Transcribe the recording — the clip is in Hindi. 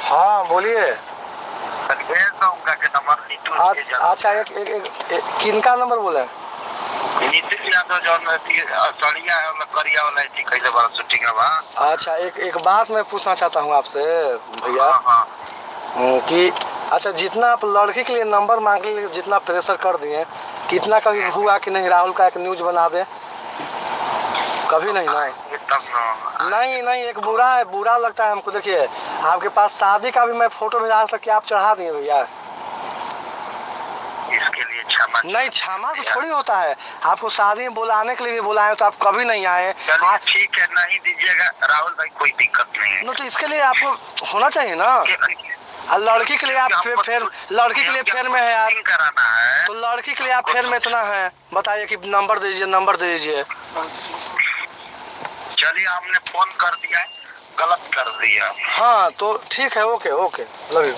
हाँ बोलिए। भेज दो उनका के नंबर नीतू के जल्दी। अच्छा एक किनका नंबर बोले? नीतीश यादव जौन सड़िया है वाला करिया वाला थी कैसे बार शूटिंग है वहाँ। अच्छा एक बात मैं पूछना चाहता हूँ आपसे भैया। हाँ। कि अच्छा जितना आप लड़की के लिए नंबर मांग लिए, जितना प्रेशर कर दिए, कितना कभी हुआ कि नहीं राहुल का एक न्यूज बना दे? कभी नहीं ना। नहीं एक बुरा लगता है हमको। देखिए आपके पास शादी का भी मैं फोटो भेजा था कि आप चढ़ा दिए भैया। इसके लिए क्षमा नहीं, क्षमा तो थोड़ी होता है। आपको शादी में बुलाने के लिए भी बुलाए तो आप कभी नहीं आए। ठीक है नहीं दीजिएगा राहुल भाई, कोई दिक्कत नहीं है। तो इसके लिए आपको होना चाहिए ना। लड़की के लिए आप फिर लड़की के लिए फेर में है यार, कराना है तो लड़की के लिए आप फेर में इतना है, बताइए कि नंबर दे दीजिए। चलिए हमने फोन कर दिया है, गलत कर दिया। हाँ तो ठीक है, ओके लव यू।